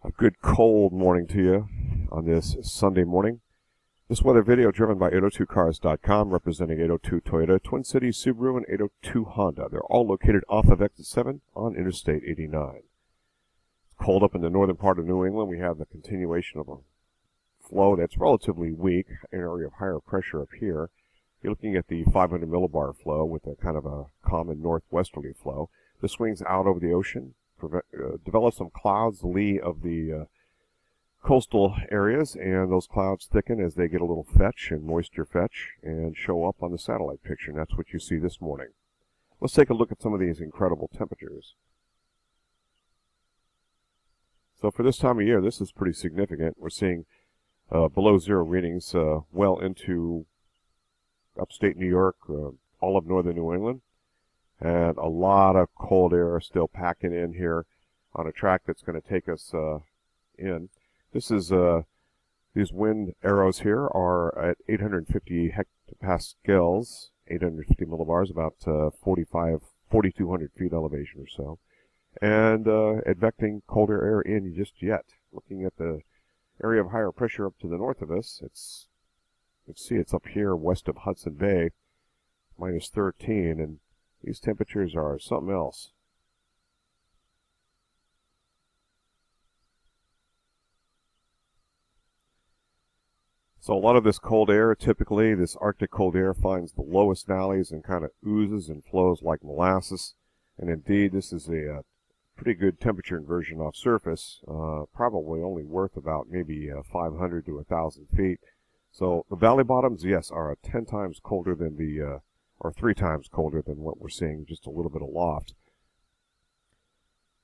A good cold morning to you on this Sunday morning. This weather video driven by 802cars.com, representing 802 Toyota, Twin Cities Subaru, and 802 Honda. They're all located off of Exit 7 on Interstate 89. It's cold up in the northern part of New England. We have the continuation of a flow that's relatively weak, an area of higher pressure up here. You're looking at the 500 millibar flow with a kind of a common northwesterly flow. This swings out over the ocean, develops some clouds lee of the coastal areas, and those clouds thicken as they get a little fetch and moisture fetch and show up on the satellite picture, and that's what you see this morning. Let's take a look at some of these incredible temperatures. So for this time of year, this is pretty significant. We're seeing below zero readings well into upstate New York, all of northern New England, and a lot of cold air still packing in here on a track that's going to take us in. This is these wind arrows here are at 850 hectopascals, 850 millibars, about 4,200 feet elevation or so, and advecting colder air in just yet. Looking at the area of higher pressure up to the north of us, you can see it's up here west of Hudson Bay, minus 13, and these temperatures are something else. So a lot of this cold air, typically this Arctic cold air, finds the lowest valleys and kind of oozes and flows like molasses. And indeed, this is a pretty good temperature inversion off surface, probably only worth about maybe 500 to 1,000 feet. So the valley bottoms, yes, are 10 times colder than the or 3 times colder than what we're seeing just a little bit aloft.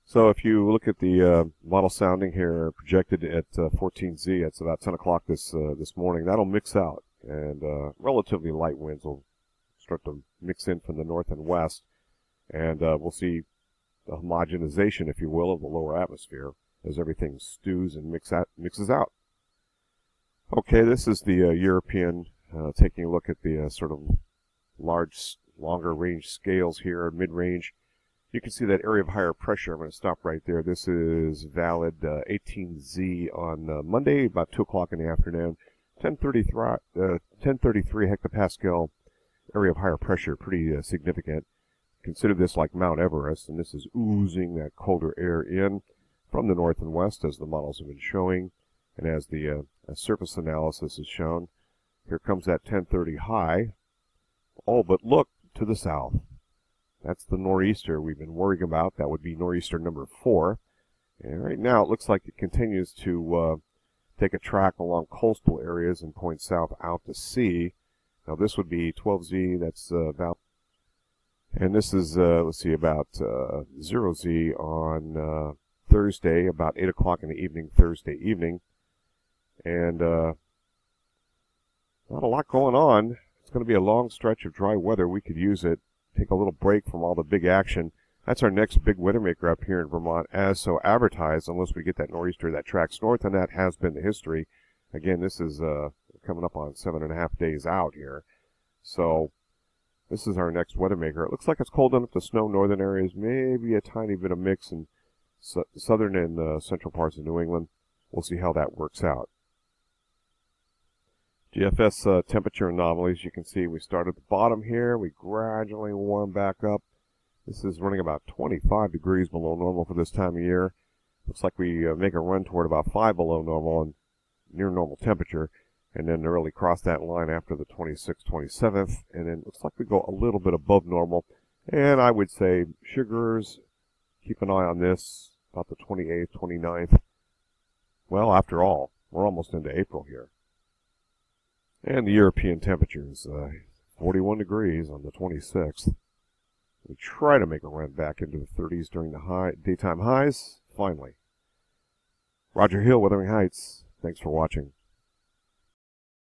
So if you look at the model sounding here, projected at 14Z, it's about 10 o'clock this morning. That'll mix out, and relatively light winds will start to mix in from the north and west, and we'll see the homogenization, if you will, of the lower atmosphere as everything stews and mixes out. Okay, this is the European, taking a look at the sort of longer range scales here, mid-range. You can see that area of higher pressure. I'm going to stop right there. This is valid 18Z on Monday, about 2 o'clock in the afternoon. 1033 hectopascal area of higher pressure, pretty significant. Consider this like Mount Everest, and this is oozing that colder air in from the north and west, as the models have been showing, and as the surface analysis has shown. Here comes that 1030 high. Oh, but look to the south. That's the nor'easter we've been worrying about. That would be nor'easter number 4. And right now it looks like it continues to take a track along coastal areas and point south out to sea. Now this would be 12Z. That's about, and this is, let's see, about 0Z on Thursday, about 8 o'clock in the evening, Thursday evening. And not a lot going on. It's going to be a long stretch of dry weather. We could use it, take a little break from all the big action. That's our next big weather maker up here in Vermont, as so advertised, unless we get that nor'easter that tracks north, and that has been the history. Again, this is coming up on 7.5 days out here. So this is our next weather maker. It looks like it's cold enough to snow northern areas, maybe a tiny bit of mix in southern and central parts of New England. We'll see how that works out. GFS temperature anomalies, you can see we start at the bottom here. We gradually warm back up. This is running about 25 degrees below normal for this time of year. Looks like we make a run toward about 5 below normal and near normal temperature, and then really cross that line after the 26th, 27th, and then looks like we go a little bit above normal. And I would say sugars, keep an eye on this, about the 28th, 29th. Well, after all, we're almost into April here. And the European temperatures, 41 degrees on the 26th. We try to make a run back into the 30s during the daytime highs, finally. Roger Hill, Wuthering Heights. Thanks for watching.